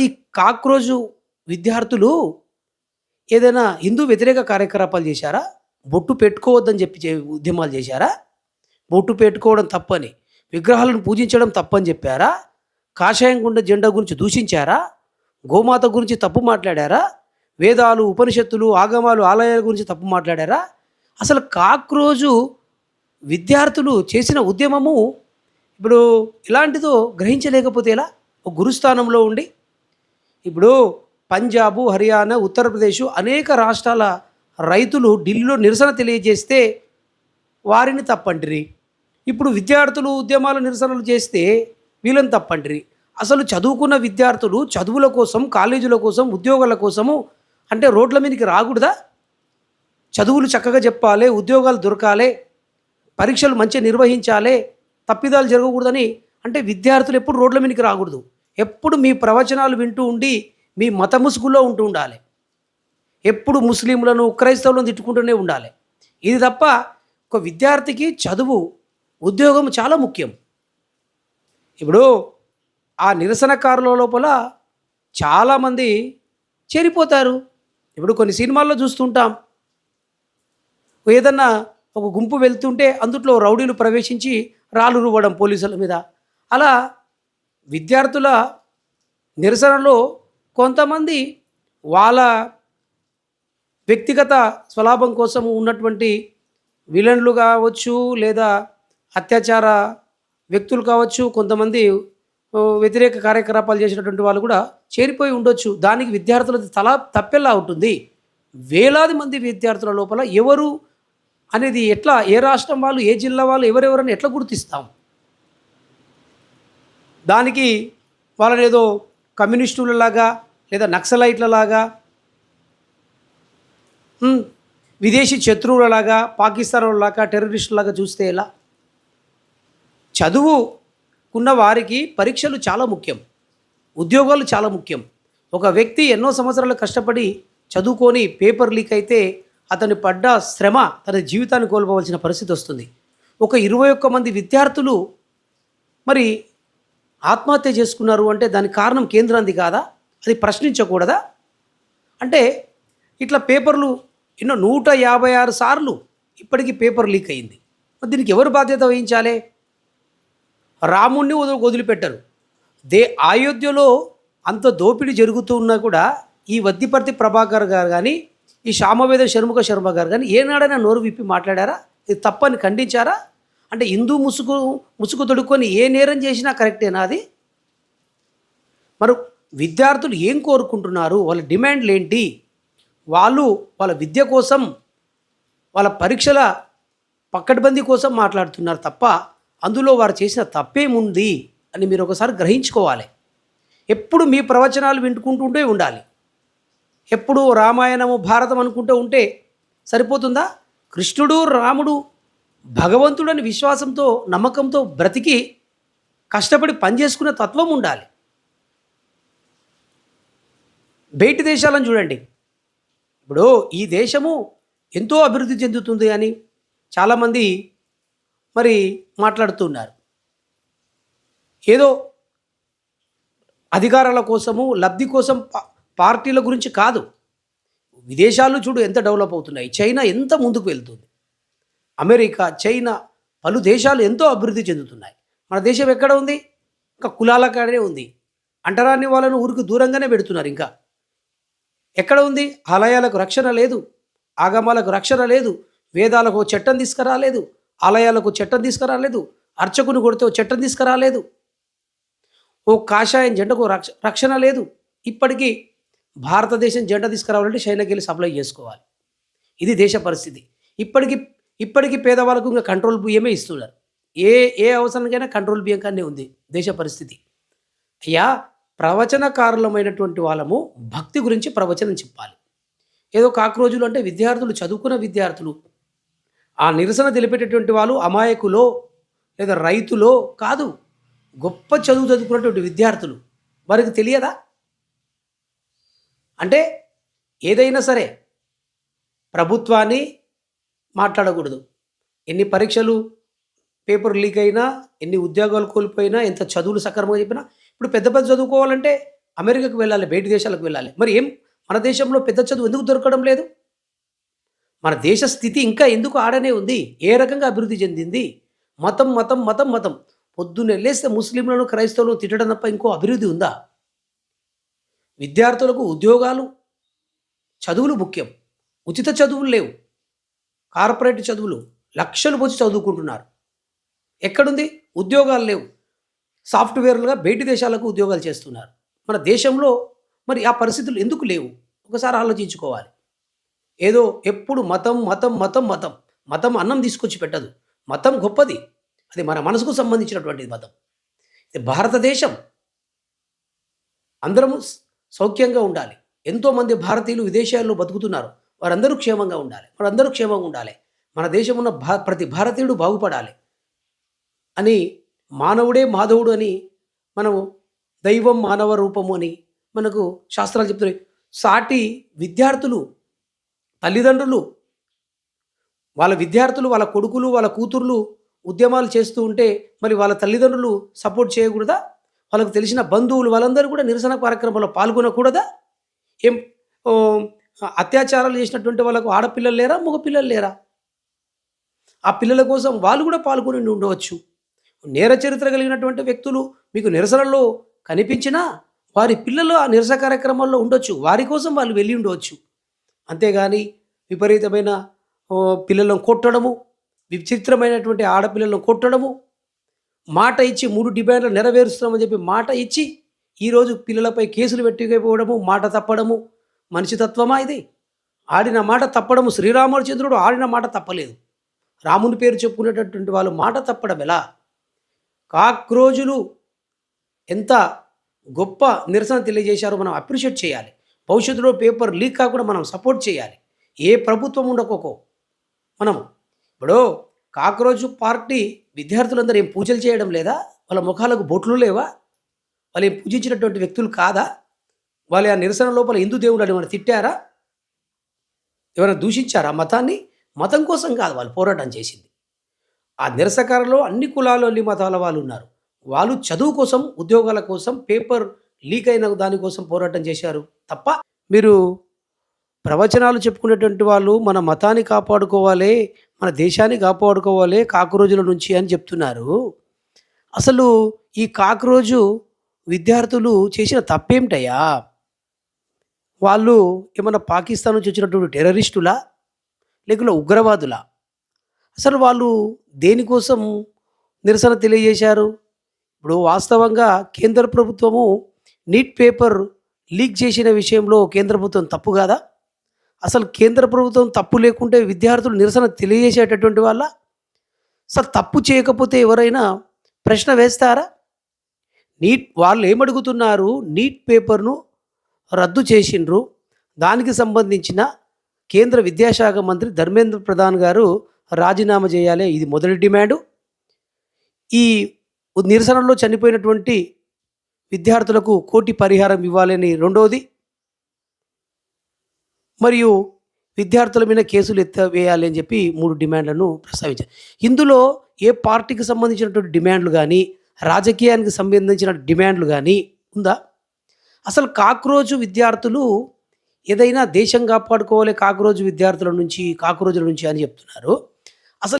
ఈ కాక్రోజు విద్యార్థులు ఏదైనా హిందూ వ్యతిరేక కార్యకలాపాలు చేశారా? బొట్టు పెట్టుకోవద్దని చెప్పి ఉద్యమాలు చేశారా? బొట్టు పెట్టుకోవడం తప్పని, విగ్రహాలను పూజించడం తప్పని చెప్పారా? కాషాయం గుండ జెండా గురించి దూషించారా? గోమాత గురించి తప్పు మాట్లాడారా? వేదాలు, ఉపనిషత్తులు, ఆగమాలు, ఆలయాల గురించి తప్పు మాట్లాడారా? అసలు కాక్రోజు విద్యార్థులు చేసిన ఉద్యమము ఇప్పుడు ఇలాంటిదో గ్రహించలేకపోతే ఎలా? ఒక గురుస్థానంలో ఉండి ఇప్పుడు పంజాబు, హర్యానా, ఉత్తరప్రదేశ్ అనేక రాష్ట్రాల రైతులు ఢిల్లీలో నిరసన తెలియజేస్తే వారిని తప్పంటిరి. ఇప్పుడు విద్యార్థులు ఉద్యమాలు నిరసనలు చేస్తే వీళ్ళని తప్పంటిరి. అసలు చదువుకున్న విద్యార్థులు చదువుల కోసం, కాలేజీల కోసం, ఉద్యోగాల కోసము అంటే రోడ్ల మీదకి రాకూడదా? చదువులు చక్కగా చెప్పాలి, ఉద్యోగాలు దొరకాలి, పరీక్షలు మంచిగా నిర్వహించాలి, తప్పిదాలు జరగకూడదని అంటే విద్యార్థులు ఎప్పుడు రోడ్ల మీదకి రాకూడదు. ఎప్పుడు మీ ప్రవచనాలు వింటూ ఉండి మీ మత ముసుగులో ఉంటూ ఉండాలి. ఎప్పుడు ముస్లింలను, క్రైస్తవులను తిట్టుకుంటూనే ఉండాలి. ఇది తప్ప ఒక విద్యార్థికి చదువు, ఉద్యోగం చాలా ముఖ్యం. ఇప్పుడు ఆ నిరసనకారుల లోపల చాలామంది చేరిపోతారు. ఇప్పుడు కొన్ని సినిమాల్లో చూస్తుంటాం, ఏదన్నా ఒక గుంపు వెళ్తుంటే అందుట్లో రౌడీలు ప్రవేశించి రాళ్ళు రువ్వడం పోలీసుల మీద. అలా విద్యార్థుల నిరసనలో కొంతమంది వాళ్ళ వ్యక్తిగత స్వలాభం కోసం ఉన్నటువంటి విలన్లు కావచ్చు, లేదా అత్యాచార వ్యక్తులు కావచ్చు, కొంతమంది వ్యతిరేక కార్యకలాపాలు చేసినటువంటి వాళ్ళు కూడా చేరిపోయి ఉండొచ్చు. దానికి విద్యార్థులది తల తప్పెలా ఉంటుంది. వేలాది మంది విద్యార్థుల లోపల ఎవరు అనేది ఎట్లా, ఏ రాష్ట్రం వాళ్ళు, ఏ జిల్లా వాళ్ళు, ఎవరెవరని ఎట్లా గుర్తిస్తాం? దానికి వాళ్ళని ఏదో కమ్యూనిస్టులలాగా లేదా నక్సలైట్లలాగా, విదేశీ శత్రువులలాగా, పాకిస్తాన్లాగా, టెర్రరిస్టులాగా చూస్తే ఎలా? చదువుకున్న వారికి పరీక్షలు చాలా ముఖ్యం, ఉద్యోగాలు చాలా ముఖ్యం. ఒక వ్యక్తి ఎన్నో సంవత్సరాలు కష్టపడి చదువుకొని పేపర్ లీక్ అయితే అతను పడ్డ శ్రమ తన జీవితాన్ని కోల్పోవలసిన పరిస్థితి వస్తుంది. ఒక 21 మంది విద్యార్థులు మరి ఆత్మహత్య చేసుకున్నారు అంటే దానికి కారణం కేంద్రాంది కాదా? అది ప్రశ్నించకూడదా? అంటే ఇట్లా పేపర్లు ఎన్నో 156 సార్లు ఇప్పటికీ పేపర్ లీక్ అయింది. దీనికి ఎవరు బాధ్యత వహించాలి? రాముణ్ణి వదిలిపెట్టరు. అయోధ్యలో అంత దోపిడీ జరుగుతూ ఉన్నా కూడా ఈ వద్దిపర్తి ప్రభాకర్ గారు కానీ, ఈ శామవేద షణ్ముఖ శర్మ గారు కానీ ఏనాడైనా నోరు విప్పి మాట్లాడారా? ఇది తప్పని ఖండించారా? అంటే హిందూ ముసుగు తొడుక్కొని ఏ నేరం చేసినా కరెక్టేనా అది? మరి విద్యార్థులు ఏం కోరుకుంటున్నారు? వాళ్ళ డిమాండ్లు ఏంటి? వాళ్ళు వాళ్ళ విద్య కోసం, వాళ్ళ పరీక్షల పక్కడ్బందీ కోసం మాట్లాడుతున్నారు తప్ప అందులో వారు చేసిన తప్పేముంది అని మీరు ఒకసారి గ్రహించుకోవాలి. ఎప్పుడు మీ ప్రవచనాలు వింటుకుంటుంటే ఉండాలి. ఎప్పుడు రామాయణము, భారతం అనుకుంటూ ఉంటే సరిపోతుందా? కృష్ణుడు, రాముడు భగవంతుడని విశ్వాసంతో, నమ్మకంతో బ్రతికి కష్టపడి పనిచేసుకునే తత్వం ఉండాలి. బయటి దేశాలను చూడండి. ఇప్పుడు ఈ దేశము ఎంతో అభివృద్ధి చెందుతుంది అని చాలామంది మరి మాట్లాడుతున్నారు. ఏదో అధికారాల కోసము, లబ్ధి కోసం పార్టీల గురించి కాదు. విదేశాలు చూడు ఎంత డెవలప్ అవుతున్నాయి. చైనా ఎంత ముందుకు వెళ్తుంది. అమెరికా, చైనా, పలు దేశాలు ఎంతో అభివృద్ధి చెందుతున్నాయి. మన దేశం ఎక్కడ ఉంది? ఇంకా కులాల కాడే ఉంది. అంటరాని వాళ్ళను ఊరికి దూరంగానే పెడుతున్నారు. ఇంకా ఎక్కడ ఉంది? ఆలయాలకు రక్షణ లేదు, ఆగమాలకు రక్షణ లేదు, వేదాలకు చట్టం తీసుకురాలేదు, ఆలయాలకు చట్టం తీసుకురాలేదు, అర్చకుని కొడితే చట్టం తీసుకురాలేదు, ఓ కాషాయం జెండకు రక్షణ లేదు. ఇప్పటికీ భారతదేశం జెండా తీసుకురావాలంటే చైనాకి వెళ్ళి సప్లై చేసుకోవాలి. ఇది దేశ పరిస్థితి. ఇప్పటికీ పేదవాళ్ళకు ఇంకా కంట్రోల్ బియ్యమే ఇస్తున్నారు. ఏ అవసరానికైనా కంట్రోల్ బియ్యం కానీ ఉంది దేశ పరిస్థితి. అయ్యా, ప్రవచనకారులమైనటువంటి వాళ్ళము భక్తి గురించి ప్రవచనం చెప్పాలి. ఏదో కాక్రోజులు అంటే విద్యార్థులు, చదువుకున్న విద్యార్థులు, ఆ నిరసన తెలిపేటటువంటి వాళ్ళు అమాయకులో లేదా రైతులో కాదు, గొప్ప చదువు చదువుకున్నటువంటి విద్యార్థులు. వారికి తెలియదా? అంటే ఏదైనా సరే ప్రభుత్వాన్ని మాట్లాడకూడదు. ఎన్ని పరీక్షలు పేపర్ లీక్ అయినా, ఎన్ని ఉద్యోగాలు కోల్పోయినా, ఎంత చదువులు సక్రమంగా చెప్పినా, ఇప్పుడు పెద్ద చదువుకోవాలంటే అమెరికాకు వెళ్ళాలి, బయటి దేశాలకు వెళ్ళాలి. మరి ఏం మన దేశంలో పెద్ద చదువు ఎందుకు దొరకడం లేదు? మన దేశ స్థితి ఇంకా ఎందుకు ఆడనే ఉంది? ఏ రకంగా అభివృద్ధి చెందింది? మతం, మతం, మతం, మతం. పొద్దున్నే లేస్తే ముస్లింలను, క్రైస్తవులను తిట్టడం తప్ప ఇంకో అభివృద్ధి ఉందా? విద్యార్థులకు ఉద్యోగాలు, చదువులు ముఖ్యం. ఉచిత చదువులు లేవు. కార్పొరేట్ చదువులు లక్షలు పోసి చదువుకుంటున్నారు. ఎక్కడుంది? ఉద్యోగాలు లేవు. సాఫ్ట్‌వేర్‌లుగా బయటి దేశాలకు ఉద్యోగాలు చేస్తున్నారు. మన దేశంలో మరి ఆ పరిస్థితులు ఎందుకు లేవు? ఒకసారి ఆలోచించుకోవాలి. ఏదో ఎప్పుడు మతం, మతం, మతం, మతం. మతం అన్నం తీసుకొచ్చి పెట్టదు. మతం గొప్పది. అది మన మనసుకు సంబంధించినటువంటిది మతం. ఇది భారతదేశం. అందరము సౌఖ్యంగా ఉండాలి. ఎంతోమంది భారతీయులు విదేశాల్లో బతుకుతున్నారు. వారందరూ క్షేమంగా ఉండాలి. వారందరూ క్షేమంగా ఉండాలి. మన దేశం ఉన్న ప్రతి భారతీయుడు బాగుపడాలి అని, మానవుడే మాధవుడు అని, మనము దైవం మానవ రూపము అని మనకు శాస్త్రాలు చెప్తున్నాయి. సాటి విద్యార్థులు, తల్లిదండ్రులు, వాళ్ళ విద్యార్థులు, వాళ్ళ కొడుకులు, వాళ్ళ కూతుర్లు ఉద్యమాలు చేస్తూ ఉంటే మరి వాళ్ళ తల్లిదండ్రులు సపోర్ట్ చేయకూడదా? వాళ్ళకు తెలిసిన బంధువులు వాళ్ళందరూ కూడా నిరసన కార్యక్రమంలో పాల్గొనకూడదా? ఏం ఓహ్, అత్యాచారాలు చేసినటువంటి వాళ్ళకు ఆడపిల్లలు లేరా? మగ పిల్లలు లేరా? ఆ పిల్లల కోసం వాళ్ళు కూడా పాల్గొని ఉండవచ్చు. నేర చరిత్ర కలిగినటువంటి వ్యక్తులు మీకు నిరసనలో కనిపించినా వారి పిల్లలు ఆ నిరసన కార్యక్రమాల్లో ఉండొచ్చు. వారి కోసం వాళ్ళు వెళ్ళి ఉండవచ్చు. అంతేగాని విపరీతమైన పిల్లలను కొట్టడము, విచిత్రమైనటువంటి ఆడపిల్లలను కొట్టడము, మాట ఇచ్చి 3 డిమాండ్లు నెరవేరుస్తున్నామని చెప్పి మాట ఇచ్చి ఈరోజు పిల్లలపై కేసులు పెట్టిపోవడము, మాట తప్పడము మనిషి తత్వమా ఇది? ఆడిన మాట తప్పడము. శ్రీరామచంద్రుడు ఆడిన మాట తప్పలేదు. రాముని పేరు చెప్పుకునేటటువంటి వాళ్ళు మాట తప్పడం ఎలా? కాక్రోజులు ఎంత గొప్ప నిరసన తెలియజేశారో మనం అప్రిషియేట్ చేయాలి. భవిష్యత్తులో పేపర్ లీక్ కాకుండా మనం సపోర్ట్ చేయాలి. ఏ ప్రభుత్వం ఉండకోకో మనం ఇప్పుడు కాక్రోజు పార్టీ విద్యార్థులందరూ ఏం పూజలు చేయడం లేదా? వాళ్ళ ముఖాలకు బొట్లు లేవా? వాళ్ళు ఏం పూజించినటువంటి వ్యక్తులు కాదా? వాళ్ళ ఆ నిరసన లోపల హిందూ దేవుడు అని ఏమైనా తిట్టారా? ఎవరైనా దూషించారా మతాన్ని? మతం కోసం కాదు వాళ్ళు పోరాటం చేసింది. ఆ నిరసనకారులో అన్ని కులాలు, అన్ని మతాల వాళ్ళు ఉన్నారు. వాళ్ళు చదువు కోసం, ఉద్యోగాల కోసం, పేపర్ లీక్ అయిన దానికోసం పోరాటం చేశారు తప్ప, మీరు ప్రవచనాలు చెప్పుకునేటువంటి వాళ్ళు మన మతాన్ని కాపాడుకోవాలి, మన దేశాన్ని కాపాడుకోవాలి కాక్రోజుల నుంచి అని చెప్తున్నారు. అసలు ఈ కాక్రోజు విద్యార్థులు చేసిన తప్పేమిటయ్యా? వాళ్ళు ఏమన్నా పాకిస్తాన్ నుంచి వచ్చినటువంటి టెర్రరిస్టులా? లేకుంటే ఉగ్రవాదులా? అసలు వాళ్ళు దేనికోసం నిరసన తెలియజేశారు? ఇప్పుడు వాస్తవంగా కేంద్ర ప్రభుత్వము నీట్ పేపర్ లీక్ చేసిన విషయంలో కేంద్ర ప్రభుత్వం తప్పు కాదా? అసలు కేంద్ర ప్రభుత్వం తప్పు లేకుంటే విద్యార్థులు నిరసన తెలియజేసేటటువంటి వాళ్ళ? అసలు తప్పు చేయకపోతే ఎవరైనా ప్రశ్న వేస్తారా? వాళ్ళు ఏమడుగుతున్నారు? నీట్ పేపర్ను రద్దు చేసిండ్రు. దానికి సంబంధించిన కేంద్ర విద్యాశాఖ మంత్రి ధర్మేంద్ర ప్రధాన్ గారు రాజీనామా చేయాలి. ఇది మొదటి డిమాండు. ఈ నిరసనలో చనిపోయినటువంటి విద్యార్థులకు కోటి పరిహారం ఇవ్వాలని రెండోది. మరియు విద్యార్థుల మీద కేసులు ఎత్తవేయాలి అని చెప్పి 3 డిమాండ్లను ప్రస్తావించారు. ఇందులో ఏ పార్టీకి సంబంధించినటువంటి డిమాండ్లు కానీ, రాజకీయానికి సంబంధించిన డిమాండ్లు కానీ ఉందా? అసలు కాక్రోజు విద్యార్థులు ఏదైనా దేశం కాపాడుకోవాలి కాక్రోజు విద్యార్థుల నుంచి, కాక్రోజుల నుంచి అని చెప్తున్నారు.